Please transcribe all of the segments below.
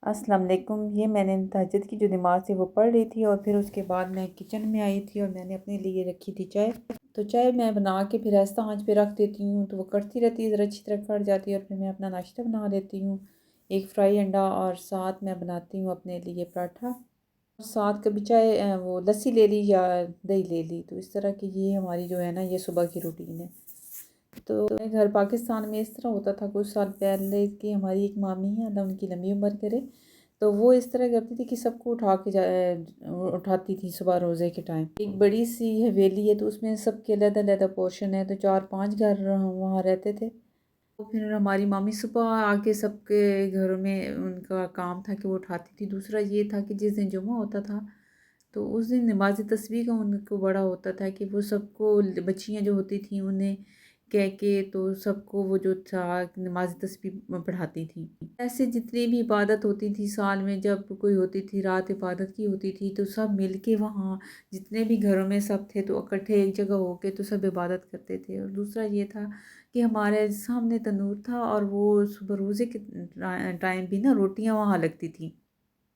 अस्सलाम वालेकुम। ये मैंने तहज्जुद की जो नमाज़ थी वो पढ़ रही थी और फिर उसके बाद मैं किचन में आई थी और मैंने अपने लिए रखी थी चाय। तो चाय मैं बना के फिर आहिस्ता आंच पे रख देती हूँ तो वो कटती रहती है, ज़रा अच्छी तरह कट जाती है और फिर मैं अपना नाश्ता बना लेती हूँ। एक फ्राई अंडा और साथ मैं बनाती हूँ अपने लिए पराठा। साथ कभी चाहे वो लस्सी ले ली या दही ले ली। तो इस तरह की ये हमारी जो है ना ये सुबह की रूटीन है। तो मेरे घर पाकिस्तान में इस तरह होता था कुछ साल पहले कि हमारी एक मामी है, अल्लाह उनकी लंबी उम्र करे, तो वो इस तरह करती थी कि सबको उठा के उठाती थी सुबह रोज़े के टाइम। एक बड़ी सी हवेली है तो उसमें सबके अलग-अलग पोर्शन है, तो 4-5 घर वहाँ रहते थे। तो फिर हमारी मामी सुबह आके सबके घरों में उनका काम था कि वो उठाती थी। दूसरा ये था कि जिस दिन जुम्मा होता था तो उस दिन नमाज़ तस्बीह का उनको बड़ा होता था कि वो सबको बच्चियाँ जो होती थी उन्हें कह के तो सबको वो जो था नमाज तस्बीह पढ़ाती थी। ऐसे जितनी भी इबादत होती थी साल में जब कोई होती थी, रात इबादत की होती थी, तो सब मिल के वहाँ जितने भी घरों में सब थे तो इकट्ठे एक जगह होके तो सब इबादत करते थे। और दूसरा ये था कि हमारे सामने तंदूर था और वो सुबह रोज़े के टाइम भी ना रोटियाँ वहाँ लगती थी।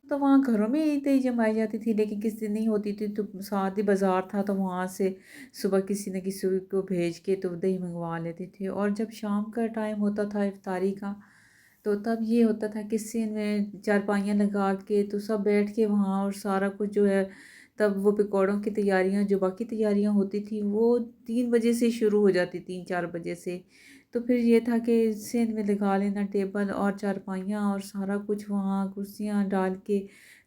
तो वहाँ घरों में ही दही जमाई जाती थी, लेकिन किसी दिन नहीं होती थी तो साथ ही बाज़ार था तो वहाँ से सुबह किसी न किसी को भेज के तो दही मंगवा लेते थे। और जब शाम का टाइम होता था इफ्तारी का, तो तब ये होता था कि सिन में चारपाइयाँ लगा के तो सब बैठ के वहाँ और सारा कुछ जो है, तब वो पकौड़ों की तैयारियाँ जो बाकी तैयारियाँ होती थी वो 3 बजे से शुरू हो जाती, 3-4 बजे से। तो फिर ये था कि सिन में लगा लेना टेबल और चारपाइयाँ और सारा कुछ वहाँ कुर्सियाँ डाल के,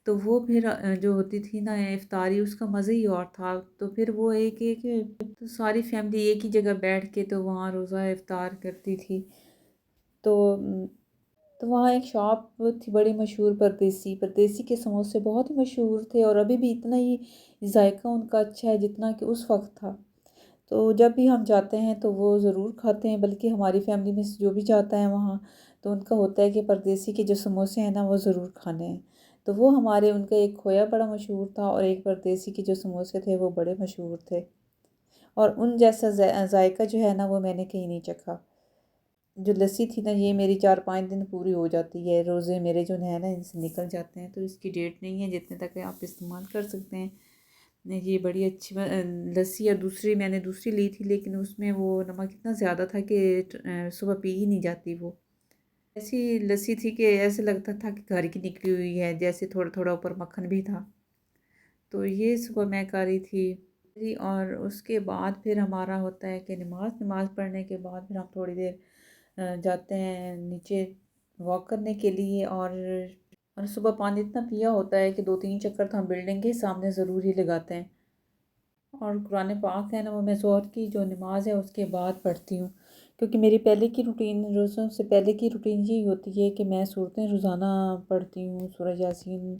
तो वो फिर जो होती थी ना इफ्तारी उसका मज़ा ही और था। तो फिर वो एक एक तो सारी फैमिली एक ही जगह बैठ के तो वहाँ रोज़ा इफ्तार करती थी। तो तो वहाँ एक शॉप थी बड़ी मशहूर, परदेसी परदेसी के समोसे बहुत ही मशहूर थे और अभी भी इतना ही जायका उनका अच्छा है जितना कि उस वक्त था। तो जब भी हम जाते हैं तो वो ज़रूर खाते हैं, बल्कि हमारी फैमिली में से जो भी जाता है वहाँ तो उनका होता है कि परदेसी के जो समोसे हैं ना वो ज़रूर खाने हैं। तो वो हमारे उनका एक खोया बड़ा मशहूर था और एक परदेसी के जो समोसे थे वो बड़े मशहूर थे। और उन जैसा जायका जो है ना वो मैंने कहीं नहीं चखा। जो लस्सी थी ना ये मेरी 4-5 दिन पूरी हो जाती है। रोज़े मेरे जो है ना इनसे निकल जाते हैं, तो इसकी डेट नहीं है, जितने तक आप इस्तेमाल कर सकते हैं। ये बड़ी अच्छी लस्सी। और दूसरी मैंने दूसरी ली थी लेकिन उसमें वो नमक इतना ज़्यादा था कि सुबह पी ही नहीं जाती वो। ऐसी लस्सी थी कि ऐसे लगता था कि घर की निकली हुई है, जैसे थोड़ा-थोड़ा ऊपर मक्खन भी था। तो ये सुबह मैं कर रही थी। जी। और उसके बाद फिर हमारा होता है कि नमाज़ पढ़ने के बाद फिर हम थोड़ी देर जाते हैं नीचे वॉक करने के लिए। और सुबह पानी इतना पिया होता है कि 2-3 चक्कर तो हम बिल्डिंग के सामने ज़रूर ही लगाते हैं। और कुरान पाक है ना वो मैं ज़ोहर की जो नमाज़ है उसके बाद पढ़ती हूँ, क्योंकि मेरी पहले की रूटीन रोज़ों से पहले की रूटीन यही होती है कि मैं सूरतें रोज़ाना पढ़ती हूँ। सूरह यासीन,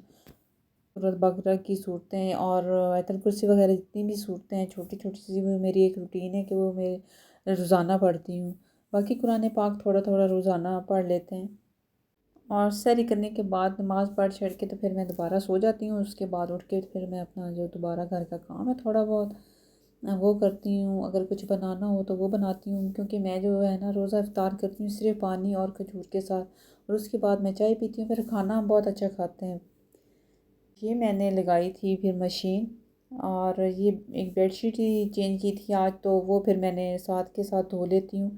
सूरह बकरा की सूरतें और आयतुल कुर्सी वगैरह जितनी भी सूरतें हैं छोटी छोटी सी, वो मेरी एक रूटीन है कि वो मैं रोज़ाना पढ़ती हूँ। बाकी कुरान पाक थोड़ा थोड़ा रोज़ाना पढ़ लेते हैं। और सहरी करने के बाद नमाज़ पढ़ छढ़ के तो फिर मैं दोबारा सो जाती हूँ। उसके बाद उठ के फिर मैं अपना जो दोबारा घर का काम है थोड़ा बहुत वो करती हूँ। अगर कुछ बनाना हो तो वो बनाती हूँ, क्योंकि मैं जो है ना रोज़ा इफ्तार करती हूँ सिर्फ पानी और खजूर के साथ, और उसके बाद मैं चाय पीती हूँ। फिर खाना हम बहुत अच्छा खाते हैं। ये मैंने लगाई थी फिर मशीन, और ये एक बेडशीट ही चेंज की थी आज, तो वो फिर मैंने साथ के साथ धो लेती हूँ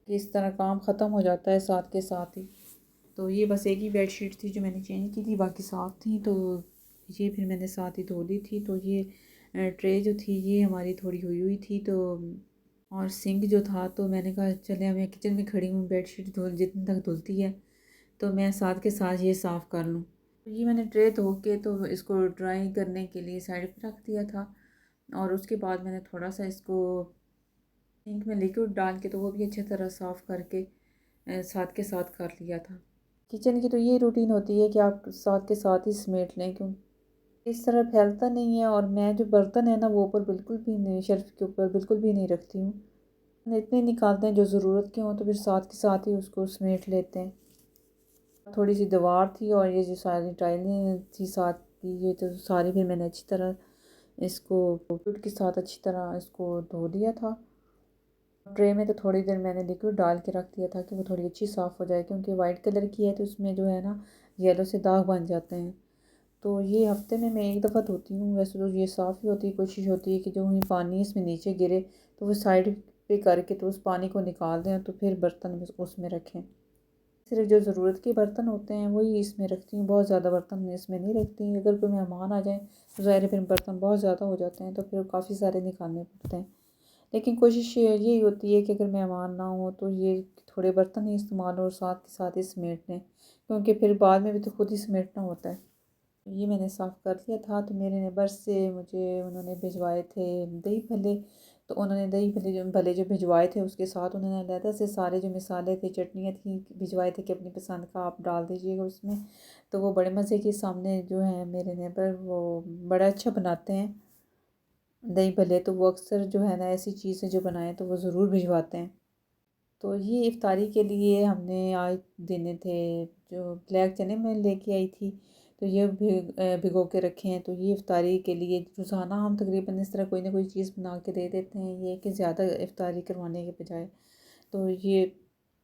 कि इस तरह काम ख़त्म हो जाता है साथ के साथ ही। तो ये बस एक ही बेडशीट थी जो मैंने चेंज की थी, बाकी साफ़ थी, तो ये फिर मैंने साथ ही धो ली थी। तो ये ट्रे जो थी ये हमारी थोड़ी हुई हुई थी, तो और सिंक जो था तो मैंने कहा चले मैं किचन में खड़ी हूँ, बेडशीट धुल जितनी तक धुलती है तो मैं साथ के साथ ये साफ़ कर लूँ। तो ये मैंने ट्रे धो के तो इसको ड्राई करने के लिए साइड पे रख दिया था। और उसके बाद मैंने थोड़ा सा इसको सिंक में लिक्विड डाल के तो वो भी अच्छी तरह साफ़ करके साथ के साथ कर लिया था। किचन की तो ये रूटीन होती है कि आप साथ के साथ ही समेट लें, क्योंकि इस तरह फैलता नहीं है। और मैं जो बर्तन है ना वो ऊपर बिल्कुल भी नहीं, शेल्फ़ के ऊपर बिल्कुल भी नहीं रखती हूँ। इतने निकालते हैं जो ज़रूरत के हों, तो फिर साथ के साथ ही उसको समेट लेते हैं। थोड़ी सी दीवार थी और ये जो सारी टाइलें थी साथ की, ये तो सारी फिर मैंने अच्छी तरह इसको लिक्विड के साथ अच्छी तरह इसको धो लिया था। ट्रे में तो थोड़ी देर मैंने लिक्विड डाल के रख दिया था कि वो थोड़ी अच्छी साफ़ हो जाए, क्योंकि वाइट कलर की है तो उसमें जो है ना येलो से दाग बन जाते हैं। तो ये हफ्ते में मैं एक दफ़ा धोती हूँ। वैसे तो ये साफ़ ही होती है, कोशिश होती है कि जो ही पानी इसमें नीचे गिरे तो वो साइड पे करके तो उस पानी को निकाल दें, तो फिर बर्तन उसमें रखें। सिर्फ जो ज़रूरत के बर्तन होते हैं वही इसमें रखती हूँ, बहुत ज़्यादा बर्तन मैं इसमें नहीं रखती। अगर कोई मेहमान आ जाए तो ज़ाहिर है फिर बर्तन बहुत ज़्यादा हो जाते हैं, तो फिर काफ़ी सारे निकालने पड़ते हैं। लेकिन कोशिश यही होती है कि अगर मेहमान ना हो तो ये थोड़े बर्तन ही इस्तेमाल और साथ के साथ ही समेट लें, क्योंकि फिर बाद में भी तो खुद ही समेटना होता है। ये मैंने साफ़ कर लिया था। तो मेरे नेबर से मुझे उन्होंने भिजवाए थे दही भल्ले। तो उन्होंने दही भल्ले जो भिजवाए थे उसके साथ उन्होंने अलहदा से सारे जो मिसाले थे, चटनियाँ थी, भिजवाए थे कि अपनी पसंद का आप डाल दीजिएगा उसमें। तो वो बड़े मज़े के सामने जो है मेरे नेबर, वो बड़ा अच्छा बनाते हैं दही भल्ले। तो वो अक्सर जो है ना ऐसी चीज़ें जो बनाएं तो वो ज़रूर भिजवाते हैं। तो ये इफ्तारी के लिए हमने आज देने थे, जो ब्लैक चने मैं लेके आई थी, तो ये भिगो के रखे हैं। तो ये इफ्तारी के लिए रोज़ाना हम तकरीबन इस तरह कोई ना कोई चीज़ बना के दे देते हैं, ये कि ज़्यादा इफ्तारी करवाने के बजाय। तो ये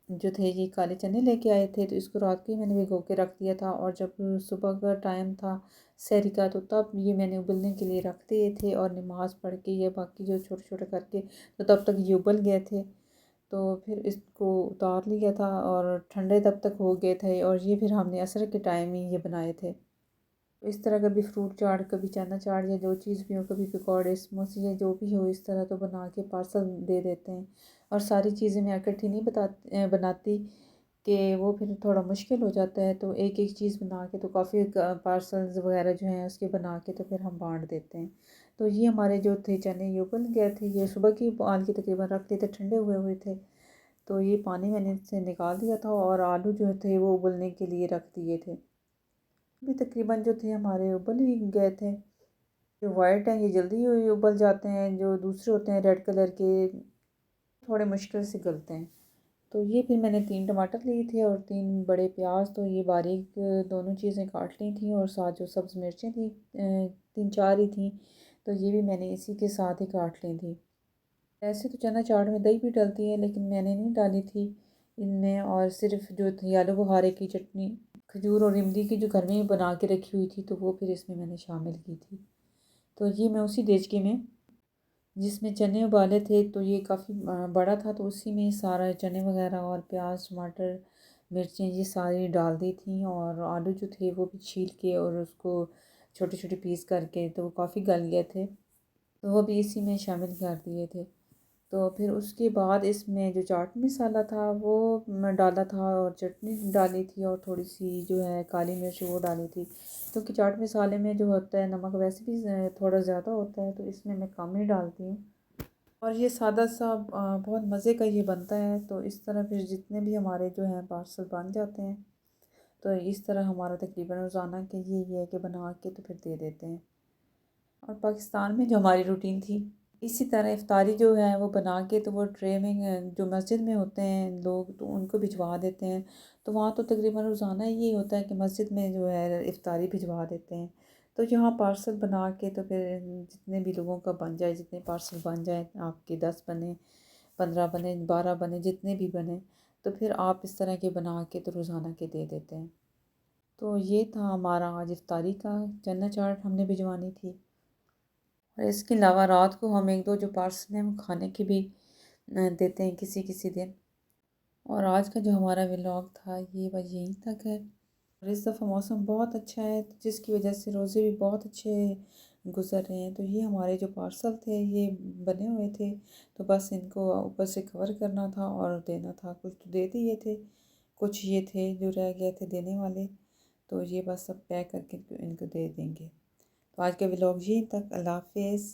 जो थे ये काले चने लेके आए थे, तो इसको रात को ही मैंने भिगो के रख दिया था, और जब सुबह का टाइम था सहरी का तो तब ये मैंने उबलने के लिए रख दिए थे, और नमाज़ पढ़ के ये बाकी जो छोटे छोटे करके तो तब तक ये उबल गए थे। तो फिर इसको उतार लिया था और ठंडे तब तक हो गए थे, और ये फिर हमने असर के टाइम ही ये बनाए थे। तो इस तरह कभी फ्रूट चाट, कभी चना चाट, या जो चीज़ भी हो, कभी पकौड़े समोसे या जो भी हो, इस तरह तो बना के पार्सल दे देते हैं। और सारी चीज़ें मैं इकट्ठी नहीं बनाती कि वो फिर थोड़ा मुश्किल हो जाता है। तो एक एक चीज़ बना के तो काफ़ी पार्सल्स वगैरह जो हैं उसके बना के तो फिर हम बांट देते हैं। तो ये हमारे जो थे चने ये उबल गए थे, ये सुबह की उबाल के तकरीबन रख लिए थे, ठंडे हुए हुए थे। तो ये पानी मैंने इससे निकाल दिया था, और आलू जो थे वो उबलने के लिए रख दिए थे। भी तकरीबन जो थे हमारे उबल ही गए थे। जो वाइट हैं ये जल्दी ही उबल जाते हैं, जो दूसरे होते हैं रेड कलर के थोड़े मुश्किल से गलते हैं। तो ये फिर मैंने 3 टमाटर लिए थे और 3 बड़े प्याज, तो ये बारीक दोनों चीज़ें काट ली थी, और साथ जो सब्ज़ मिर्चें थी 3-4 ही थी, तो ये भी मैंने इसी के साथ ही काट ली थी। ऐसे तो चना चाट में दही भी डलती है, लेकिन मैंने नहीं डाली थी इनमें, और सिर्फ जो थी आलू बुखारे की चटनी, खजूर और इमली की जो घर में बना के रखी हुई थी, तो वो फिर इसमें मैंने शामिल की थी। तो ये मैं उसी देचके में जिसमें चने उबाले थे, तो ये काफ़ी बड़ा था, तो उसी में सारा चने वगैरह और प्याज टमाटर मिर्चें ये सारी डाल दी थी, और आलू जो थे वो भी छील के और उसको छोटे छोटे पीस करके, तो वो काफ़ी गल गए थे, तो वो भी इसी में शामिल कर दिए थे। तो फिर उसके बाद इसमें जो चाट मसाला था वो मैं डाला था, और चटनी डाली थी, और थोड़ी सी जो है काली मिर्च वो डाली थी, क्योंकि चाट मसाले में जो होता है नमक वैसे भी थोड़ा ज़्यादा होता है, तो इसमें मैं कम ही डालती हूँ। और ये सादा सा बहुत मज़े का ये बनता है। तो इस तरह फिर जितने भी हमारे जो हैं पार्सल बन जाते हैं, तो इस तरह हमारा तकरीबन रोज़ाना के ये है कि बना के तो फिर दे देते हैं। और पाकिस्तान में जो हमारी रूटीन थी, इसी तरह इफ्तारी जो है वो बना के तो वो ट्रे में जो मस्जिद में होते हैं लोग, तो उनको भिजवा देते हैं। तो वहाँ तो तकरीबन रोज़ाना ये होता है कि मस्जिद में जो है इफ्तारी भिजवा देते हैं। तो यहाँ पार्सल बना के तो फिर जितने भी लोगों का बन जाए, जितने पार्सल बन जाए, आपके 10 बने, 15 बने, 12 बने, जितने भी बने, तो फिर आप इस तरह के बना के तो रोज़ाना के दे देते हैं। तो ये था हमारा आज इफ्तारी का, चना चाट हमने भिजवानी थी। और इसके अलावा रात को हम एक दो जो पार्सल हैं वो खाने के भी देते हैं किसी किसी दिन। और आज का जो हमारा व्लॉग था ये बस यहीं तक है। और इस दफ़ा मौसम बहुत अच्छा है, तो जिसकी वजह से रोज़े भी बहुत अच्छे गुज़र रहे हैं। तो ये हमारे जो पार्सल थे ये बने हुए थे, तो बस इनको ऊपर से कवर करना था और देना था। कुछ तो दे दिए थे, कुछ ये थे जो रह गए थे देने वाले, तो ये बस सब पैक करके इनको दे देंगे। तो आज का व्लॉग यहीं तक। अल्लाह हाफ़िज़।